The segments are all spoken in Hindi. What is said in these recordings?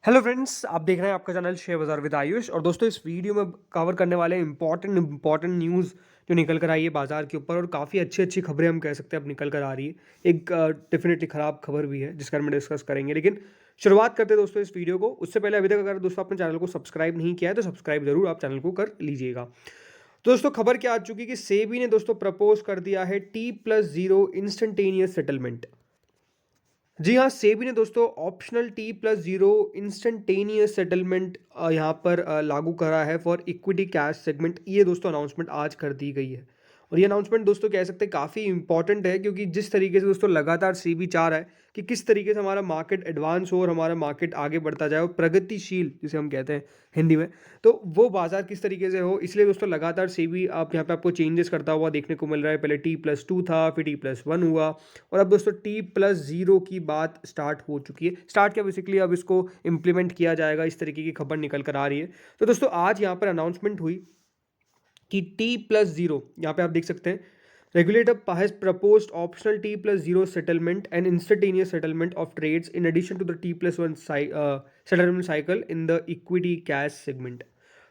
हेलो फ्रेंड्स, आप देख रहे हैं आपका चैनल शेयर बाजार विद आयुष। और दोस्तों, इस वीडियो में कवर करने वाले इंपॉर्टेंट न्यूज़ जो निकल कर आई है बाजार के ऊपर, और काफ़ी अच्छी अच्छी खबरें हम कह सकते हैं अब निकल कर आ रही है। एक डेफिनेटली ख़राब खबर भी है जिसका हम डिस्कस करेंगे, लेकिन शुरुआत करते हैं दोस्तों इस वीडियो को। उससे पहले अभी तक अगर दोस्तों आपने चैनल को सब्सक्राइब नहीं किया है तो सब्सक्राइब जरूर आप चैनल को कर लीजिएगा। तो दोस्तों, खबर क्या आ चुकी है कि सेबी ने दोस्तों प्रपोज कर दिया है T+0 इंस्टेंटेनियस सेटलमेंट। जी हाँ, सेबी ने दोस्तों ऑप्शनल T+0 इंस्टेंटेनियस सेटलमेंट यहाँ पर लागू करा है फॉर इक्विटी कैश सेगमेंट। ये दोस्तों अनाउंसमेंट आज कर दी गई है। और ये अनाउंसमेंट दोस्तों कह सकते हैं काफ़ी इंपॉर्टेंट है, क्योंकि जिस तरीके से दोस्तों लगातार सेबी चाह रहा है कि किस तरीके से हमारा मार्केट एडवांस हो और हमारा मार्केट आगे बढ़ता जाए और प्रगतिशील जिसे हम कहते हैं हिंदी में, तो वो बाजार किस तरीके से हो, इसलिए दोस्तों लगातार सेबी आप यहाँ पे आपको चेंजेस करता हुआ देखने को मिल रहा है। पहले T+2 था, फिर T+1 हुआ, और अब दोस्तों T+0 की बात स्टार्ट हो चुकी है। स्टार्ट क्या, बेसिकली अब इसको इम्प्लीमेंट किया जाएगा, इस तरीके की खबर निकल कर आ रही है। तो दोस्तों आज यहाँ पर अनाउंसमेंट हुई कि T+0, यहाँ पे आप देख सकते हैं, regulator has proposed optional T+0 settlement and instantaneous settlement of trades in addition to the T+1 settlement cycle in the equity cash segment।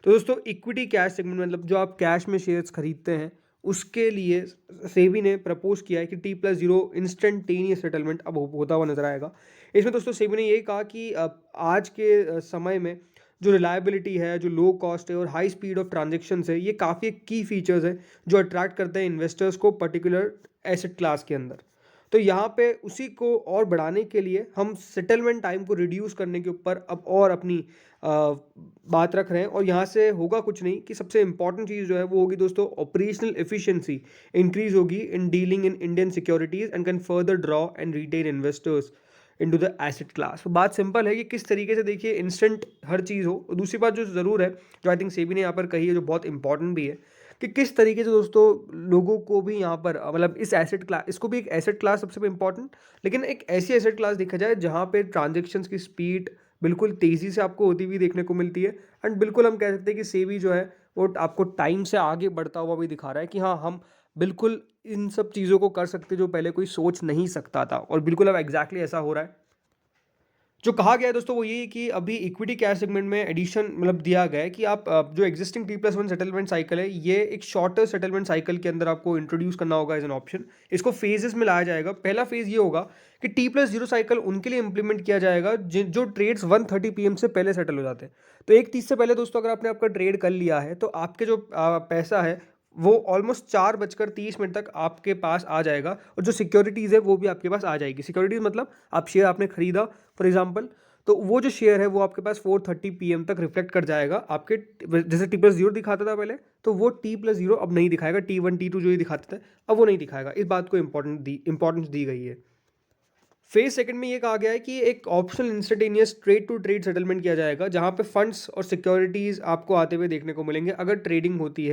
तो दोस्तों, इक्विटी कैश सेगमेंट मतलब जो आप कैश में शेयर्स खरीदते हैं उसके लिए सेबी ने प्रपोज किया है कि T+0 इंस्टेंटेनियस सेटलमेंट अब होता हुआ नजर आएगा। इसमें दोस्तों सेबी ने ये कहा कि आज के समय में जो रिलायबिलिटी है, जो लो कॉस्ट है और हाई स्पीड ऑफ ट्रांजेक्शन है, ये काफ़ी की फीचर्स है जो अट्रैक्ट करते हैं इन्वेस्टर्स को पर्टिकुलर एसेट क्लास के अंदर। तो यहाँ पे उसी को और बढ़ाने के लिए हम सेटलमेंट टाइम को रिड्यूस करने के ऊपर अब और अपनी बात रख रहे हैं। और यहाँ से होगा कुछ नहीं कि सबसे इंपॉर्टेंट चीज़ जो है वो होगी दोस्तों, ऑपरेशनल एफिशिएंसी इंक्रीज होगी in dealing in Indian securities and can further draw and retain investors into the asset class. तो बात सिंपल है कि किस तरीके से देखिए इंस्टेंट हर चीज़ हो। और दूसरी बात जो ज़रूर है, जो आई थिंक सेबी ने यहाँ पर कही है, जो बहुत इंपॉर्टेंट भी है, कि किस तरीके से दोस्तों लोगों को भी यहाँ पर मतलब इस एसेट क्लास, इसको भी एक एसेट क्लास सबसे इंपॉर्टेंट, लेकिन एक ऐसी एसेट क्लास देखा जाए जहाँ पे ट्रांजेक्शन्स की स्पीड बिल्कुल तेज़ी से आपको होती हुई देखने को मिलती है। एंड बिल्कुल हम कह सकते हैं कि सेबी जो है वो आपको टाइम से आगे बढ़ता हुआ भी दिखा रहा है कि हाँ, हम बिल्कुल इन सब चीज़ों को कर सकते जो पहले कोई सोच नहीं सकता था। और बिल्कुल अब एग्जैक्टली ऐसा हो रहा है। जो कहा गया है दोस्तों वो ये है कि अभी इक्विटी कैश सेगमेंट में एडिशन मतलब दिया गया है कि आप जो एग्जिस्टिंग T+1 सेटलमेंट साइकिल है, ये एक शॉर्टर सेटलमेंट साइकिल के अंदर आपको इंट्रोड्यूस करना होगा एज एन ऑप्शन। इसको फेजेस में लाया जाएगा। पहला फेज ये होगा कि T+0 साइकिल उनके लिए इंप्लीमेंट किया जाएगा जो ट्रेड्स 1:30 PM से पहले सेटल हो जाते हैं। तो 1:30 से पहले दोस्तों अगर आपने आपका ट्रेड कर लिया है तो आपके जो पैसा है वो ऑलमोस्ट 4:30 तक आपके पास आ जाएगा। और जो सिक्योरिटीज़ है वो भी आपके पास आ जाएगी। सिक्योरिटीज़ मतलब आप शेयर आपने खरीदा फॉर एग्जांपल, तो वो जो शेयर है वो आपके पास 4:30 PM तक रिफ्लेक्ट कर जाएगा आपके। जैसे T+0 दिखाता था पहले, तो वो T+0 अब नहीं दिखाएगा। T1 T2 जो ये दिखाते थे अब वो नहीं दिखाएगा। इस बात को इंपॉर्टेंस दी गई है। फेज सेकंड में ये कहा गया है कि एक optional instantaneous trade to trade settlement किया जाएगा, जहां पे फंड्स और सिक्योरिटीज आपको आते हुए देखने को मिलेंगे अगर ट्रेडिंग होती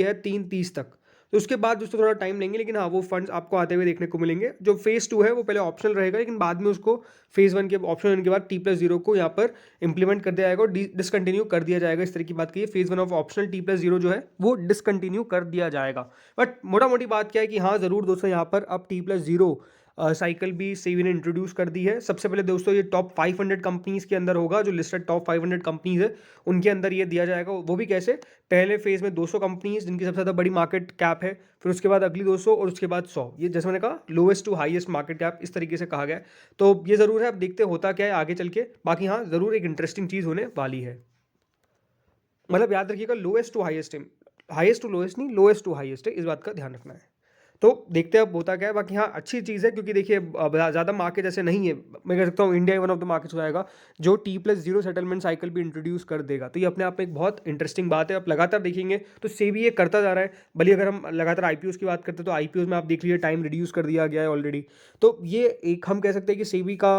है 3:30 तक। तो उसके बाद दोस्तों थोड़ा टाइम लेंगे, लेकिन हाँ, वो फंड्स आपको आते हुए देखने को मिलेंगे। जो फेज 2 है वो पहले ऑप्शनल रहेगा, लेकिन बाद में उसको फेज 1 के ऑप्शन के बाद T+0 को यहाँ पर इंप्लीमेंट कर दिया जाएगा और डिसकंटिन्यू कर दिया जाएगा। इस तरह की बात की है। फेज 1 ऑफ ऑप्शनल T+0 जो है वो डिसकंटिन्यू कर दिया जाएगा। बट मोटा मोटी बात क्या है कि हाँ, ज़रूर दोस्तों यहाँ पर अब T+0 साइकिल भी सेबी ने इंट्रोड्यूस कर दी है। सबसे पहले दोस्तों ये टॉप 500 कंपनीज के अंदर होगा। जो लिस्टेड टॉप 500 कंपनीज है उनके अंदर ये दिया जाएगा। वो भी कैसे, पहले फेज में 200 कंपनीज जिनकी सबसे ज़्यादा बड़ी मार्केट कैप है, फिर उसके बाद अगली 200 और उसके बाद 100। ये जैसे मैंने कहा lowest to highest market cap, इस तरीके से कहा गया है। तो ये ज़रूर है, अब देखते होता क्या है आगे चल के। बाकी हाँ, ज़रूर एक इंटरेस्टिंग चीज़ होने वाली है। मतलब याद रखिएगा, लोएस्ट टू हाईएस्ट है, हाईएस्ट टू लोएस्ट नहीं, लोएस्ट टू हाईएस्ट है, इस बात का ध्यान रखना है। तो देखते हैं अब होता क्या है। बाकी हाँ, अच्छी चीज़ है, क्योंकि देखिए ज़्यादा मार्केट ऐसे नहीं है। मैं कह सकता हूँ India one of the markets हो जाएगा जो T+0 सेटलमेंट साइकिल भी इंट्रोड्यूस कर देगा। तो ये अपने आप में एक बहुत इंटरेस्टिंग बात है। आप लगातार देखेंगे तो सेबी ये करता जा रहा है। भले अगर हम लगातार IPOs की बात करते हैं तो IPOs में आप देख लीजिए टाइम रिड्यूस कर दिया गया है ऑलरेडी। तो ये एक हम कह सकते हैं कि सेबी का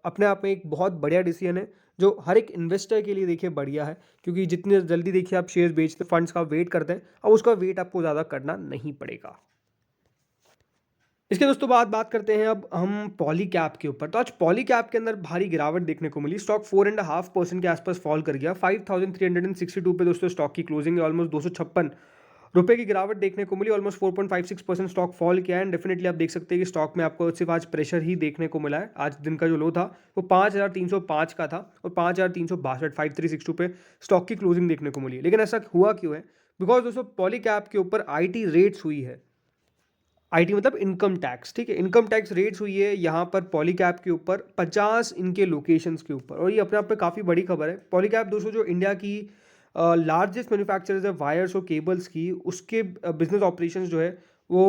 अपने आप में एक बहुत बढ़िया डिसीजन है, जो हर एक इन्वेस्टर के लिए देखिए बढ़िया है। क्योंकि जितने जल्दी देखिए आप शेयर बेचते फंड्स का वेट करते हैं, अब उसका वेट आपको ज़्यादा करना नहीं पड़ेगा। इसके दोस्तों बाद बात करते हैं अब हम पॉली कैप के ऊपर। तो आज पॉली कैप के अंदर भारी गिरावट देखने को मिली। स्टॉक 4.5% के आसपास फॉल कर गया। 5362 पे दोस्तों स्टॉक की क्लोजिंग है। ऑलमोस्ट 256 रुपए की गिरावट देखने को मिली, ऑलमोस्ट 4.56% स्टॉक फॉल किया है। एंड डेफिनेटली आप देख सकते हैं कि स्टॉक में आपको सिर्फ आज प्रेशर ही देखने को मिला है। आज दिन का जो लो था वो 5,305 का था और 5,362 5362 पे स्टॉक की क्लोजिंग देखने को मिली। लेकिन ऐसा हुआ क्यों है? बिकॉज दोस्तों पॉलीकैप के ऊपर आईटी रेट्स हुई है। आईटी मतलब इनकम टैक्स, ठीक है, इनकम टैक्स रेट्स हुई है यहाँ पर पॉलीकैप के ऊपर 50 इनके लोकेशंस के ऊपर। और ये अपने आप में काफ़ी बड़ी खबर है। पॉलीकैप दोस्तों जो इंडिया की लार्जेस्ट मैन्युफैक्चरर्स है वायर्स और केबल्स की, उसके बिजनेस ऑपरेशंस जो है वो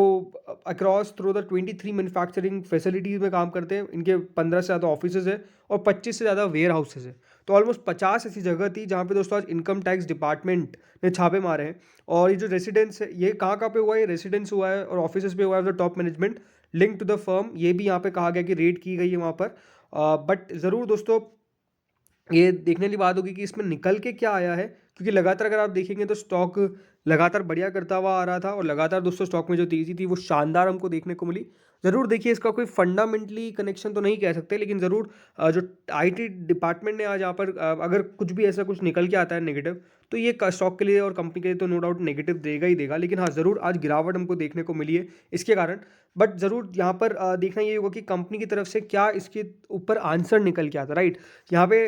across through the 23 manufacturing facilities में काम करते हैं। इनके 15 से ज़्यादा ऑफिसेज है और 25 से ज़्यादा वेयर हाउसेज है। तो ऑलमोस्ट 50 ऐसी जगह थी जहाँ पे दोस्तों आज इनकम टैक्स डिपार्टमेंट ने छापे मारे हैं। और ये जो रेसिडेंस है, ये कहाँ पे हुआ है? ये रेसिडेंस हुआ है और ऑफिस पे हुआ है the top management link to the firm. ये भी यहाँ पे कहा गया कि रेड की गई है वहाँ पर। बट ज़रूर दोस्तों ये देखने वाली बात होगी कि इसमें निकल के क्या आया है, क्योंकि लगातार अगर आप देखेंगे तो स्टॉक लगातार बढ़िया करता हुआ आ रहा था और लगातार दोस्तों स्टॉक में जो तेज़ी थी वो शानदार हमको देखने को मिली। ज़रूर देखिए, इसका कोई फंडामेंटली कनेक्शन तो नहीं कह सकते, लेकिन ज़रूर जो आईटी डिपार्टमेंट ने आज यहाँ पर अगर कुछ भी ऐसा कुछ निकल के आता है नेगेटिव, तो ये स्टॉक के लिए और कंपनी के लिए तो नो डाउट नेगेटिव देगा ही देगा। लेकिन हाँ, ज़रूर आज गिरावट हमको देखने को मिली है इसके कारण। बट ज़रूर यहाँ पर देखना ये होगा कि कंपनी की तरफ से क्या इसके ऊपर आंसर निकल के आता है, राइट। यहाँ पे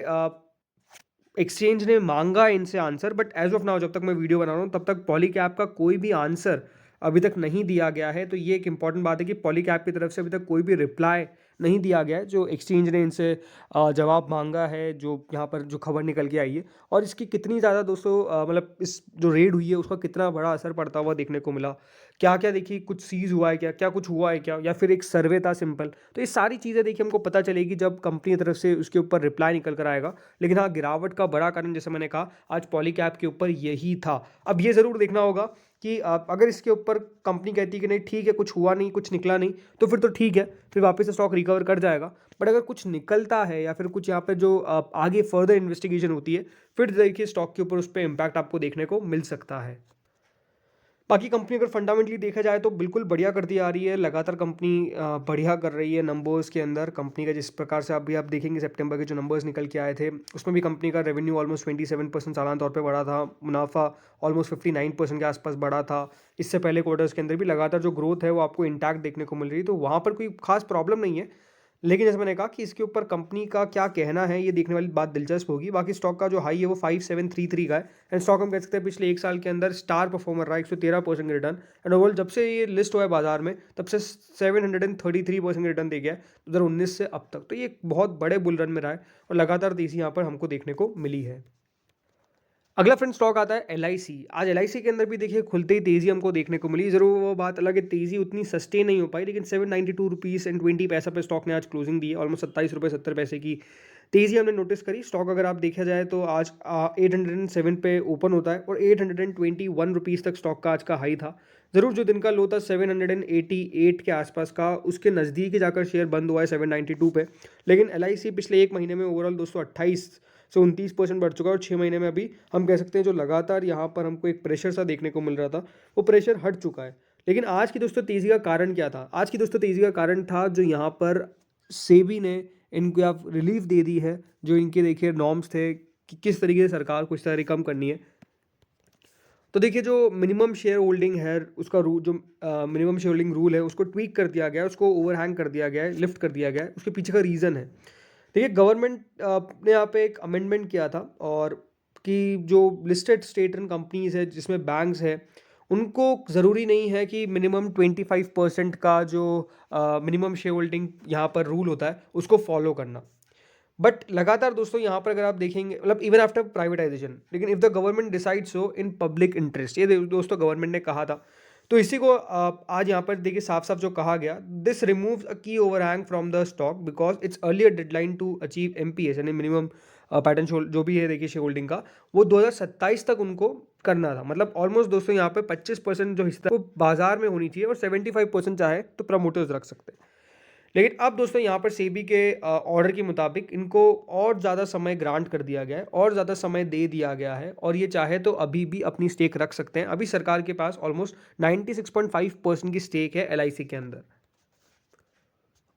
एक्सचेंज ने मांगा इनसे answer, but as of now जब तक मैं वीडियो बना रहा हूँ तब तक पॉलीकैप का कोई भी आंसर अभी तक नहीं दिया गया है। तो ये एक इंपॉर्टेंट बात है कि पॉलीकैप की तरफ से अभी तक कोई भी रिप्लाई नहीं दिया गया है जो एक्सचेंज ने इनसे जवाब मांगा है, जो यहाँ पर जो खबर निकल के आई है। और इसकी कितनी ज़्यादा दोस्तों मतलब इस जो रेड हुई है उसका कितना बड़ा असर पड़ता हुआ देखने को मिला, क्या क्या देखिए कुछ सीज हुआ है, क्या क्या कुछ हुआ है क्या, या फिर एक सर्वे था सिंपल। तो ये सारी चीज़ें देखिए हमको पता चलेगी जब कंपनी की तरफ से उसके ऊपर रिप्लाई निकल कर आएगा। लेकिन हाँ, गिरावट का बड़ा कारण जैसे मैंने कहा आज पॉलीकैप के ऊपर यही था। अब ये ज़रूर देखना होगा कि अगर इसके ऊपर कंपनी कहती है कि नहीं ठीक है, कुछ हुआ नहीं, कुछ निकला नहीं, तो फिर तो ठीक है, फिर वापस से स्टॉक रिकवर कर जाएगा। बट अगर कुछ निकलता है या फिर कुछ यहाँ पे जो आगे फर्दर इन्वेस्टिगेशन होती है, फिर देखिए स्टॉक के ऊपर उस पर इम्पैक्ट आपको देखने को मिल सकता है। बाकी कंपनी अगर फंडामेंटली देखा जाए तो बिल्कुल बढ़िया करती आ रही है। लगातार कंपनी बढ़िया कर रही है नंबर्स के अंदर। कंपनी का जिस प्रकार से अभी आप देखेंगे सितंबर के जो नंबर्स निकल के आए थे, उसमें भी कंपनी का रेवेन्यू ऑलमोस्ट 27% सालाना तौर पे बढ़ा था। मुनाफा ऑलमोस्ट 59% के आसपास बढ़ा था। इससे पहले क्वार्टर्स के अंदर भी लगातार जो ग्रोथ है वो आपको इंटैक्ट देखने को मिल रही है। तो वहाँ पर कोई खास प्रॉब्लम नहीं है। लेकिन जैसे मैंने कहा कि इसके ऊपर कंपनी का क्या कहना है, ये देखने वाली बात दिलचस्प होगी। बाकी स्टॉक का जो हाई है वो 5733 का है। एंड स्टॉक हम कह सकते हैं पिछले एक साल के अंदर स्टार परफॉर्मर रहा है, 113% रिटर्न। एंड ओवरऑल जब से ये लिस्ट हुआ है बाजार में तब से 733% रिटर्न दे गया है 2019 से अब तक। तो ये एक बहुत बड़े बुल रन में रहा है और लगातार तेजी यहाँ पर हमको देखने को मिली है। अगला फ्रेंड स्टॉक आता है LIC। आज LIC के अंदर भी देखिए खुलते ही तेजी हमको देखने को मिली। जरूर वो बात अलग है, तेजी उतनी सस्टेन नहीं हो पाई, लेकिन 792 रुपीज़ एंड 20 पैसा पे स्टॉक ने आज क्लोजिंग दी है। ऑलमोस्ट 27 रुपये 70 पैसे की तेजी हमने नोटिस करी। स्टॉक अगर आप देखा जाए तो आज 807 पे ओपन होता है और 821 रुपीज़ तक स्टॉक का आज का हाई था। ज़रूर जो दिन का लो था 788 के आसपास का, उसके नज़दीक ही जाकर शेयर बंद हुआ है 792 पे। लेकिन LIC पिछले एक महीने में ओवरऑल 228 से 29% बढ़ चुका है और 6 महीने में अभी हम कह सकते हैं जो लगातार यहाँ पर हमको एक प्रेशर सा देखने को मिल रहा था वो प्रेशर हट चुका है। लेकिन आज की दोस्तों तेज़ी का कारण क्या था? आज की दोस्तों तेज़ी का कारण था जो यहाँ पर सेबी ने इनको आप रिलीफ दे दी है। जो इनके देखिए नॉर्म्स थे कि किस तरीके से सरकार को इस तरह कम करनी है। तो देखिए जो मिनिमम शेयर होल्डिंग है उसका जो मिनिमम शेयर होल्डिंग रूल है उसको ट्वीक कर दिया गया है, उसको ओवरहैंग कर दिया गया है, लिफ्ट कर दिया गया है। उसके पीछे का रीज़न है, देखिए गवर्नमेंट ने यहाँ पे एक अमेंडमेंट किया था और कि जो लिस्टेड स्टेट एंड कंपनीज है जिसमें बैंक्स है उनको ज़रूरी नहीं है कि मिनिमम 25% का जो मिनिमम शेयर होल्डिंग यहाँ पर रूल होता है उसको फॉलो करना। बट लगातार दोस्तों यहाँ पर अगर आप देखेंगे मतलब इवन आफ्टर प्राइवेटाइजेशन, लेकिन if the government decide so in public interest, ये दोस्तों गवर्नमेंट ने कहा था। तो इसी को आज यहाँ पर देखिए साफ साफ जो कहा गया, this removes a key overhang from the stock because its earlier deadline to achieve MPS यानी मिनिमम पैटर्न जो भी है देखिए शेयर होल्डिंग का, वो 2027 तक उनको करना था। मतलब ऑलमोस्ट दोस्तों यहाँ पे 25% जो हिस्सा वो बाजार में होनी चाहिए और 75% चाहे तो प्रमोटर्स रख सकते हैं। लेकिन अब दोस्तों यहाँ पर सेबी के ऑर्डर के मुताबिक इनको और ज़्यादा समय ग्रांट कर दिया गया है और ज़्यादा समय दे दिया गया है और ये चाहे तो अभी भी अपनी स्टेक रख सकते हैं। अभी सरकार के पास ऑलमोस्ट 96.5% की स्टेक है LIC के अंदर।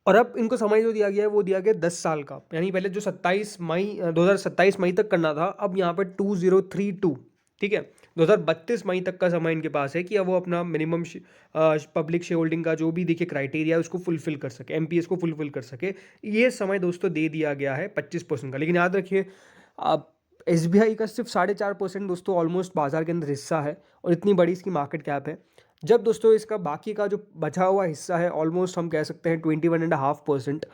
और अब इनको समय जो दिया गया है वो दिया गया 10 साल का, यानी पहले जो 2027 मई तक करना था, अब यहाँ पर 2032, ठीक है, 2032 मई तक का समय इनके पास है कि अब वो अपना मिनिमम पब्लिक शेयर होल्डिंग का जो भी देखिए क्राइटेरिया है उसको फुलफिल कर सके, एमपीएस को फुलफिल कर सके। ये समय दोस्तों दे दिया गया है 25% का। लेकिन याद रखिए, अब एसबीआई का सिर्फ 4.5% दोस्तों ऑलमोस्ट बाजार के अंदर हिस्सा है और इतनी बड़ी इसकी मार्केट कैप है। जब दोस्तों इसका बाकी का जो बचा हुआ हिस्सा है ऑलमोस्ट हम कह सकते हैं 21.5%,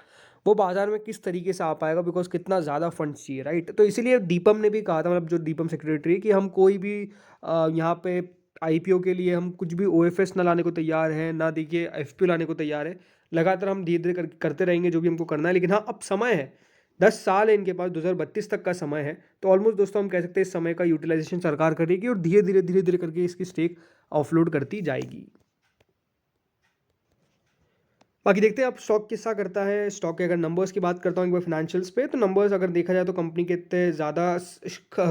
वो बाजार में किस तरीके से आ पाएगा, बिकॉज कितना ज़्यादा फंड्स चाहिए, राइट। तो इसीलिए दीपम ने भी कहा था, मतलब जो दीपम सेक्रेटरी, कि हम कोई भी यहाँ पे आईपीओ के लिए हम कुछ भी ओएफएस ना लाने को तैयार हैं, ना देखिए एफपीओ लाने को तैयार है। लगातार हम धीरे धीरे करते रहेंगे जो भी हमको करना है। लेकिन हाँ, अब समय है, 10 साल है इनके पास, 2032 तक का समय है। तो ऑलमोस्ट दोस्तों हम कह सकते हैं इस समय का यूटिलाइजेशन सरकार करेगी और धीरे धीरे करके इसकी स्टेक ऑफलोड करती जाएगी। बाकी देखते हैं अब स्टॉक किस्सा करता है। स्टॉक के अगर नंबर्स की बात करता हूँ एक बार फाइनेंशियल्स पे, तो नंबर्स अगर देखा जाए तो कंपनी के इतने ज़्यादा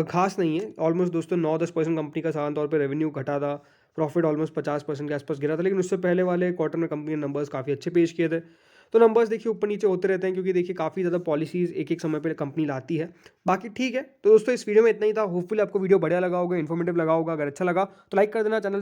खास नहीं है। ऑलमोस्ट दोस्तों 9-10% कंपनी का साधारण तौर पे रेवेन्यू घटा था, प्रॉफिट ऑलमोस्ट 50% के आसपास गिरा था। लेकिन उससे पहले वाले क्वार्टर में कंपनी ने नंबर्स काफ़ी अच्छे पेश किए थे। तो नंबर्स देखिए ऊपर नीचे होते रहते हैं, क्योंकि देखिए काफ़ी ज़्यादा पॉलिसीज़ एक एक समय पर कंपनी लाती है। बाकी ठीक है, तो दोस्तों इस वीडियो में इतना ही था। होपफुली आपको वीडियो बढ़िया लगा होगा, इन्फॉर्मेटिव लगा होगा। अगर अच्छा लगा तो लाइक कर देना, चैनल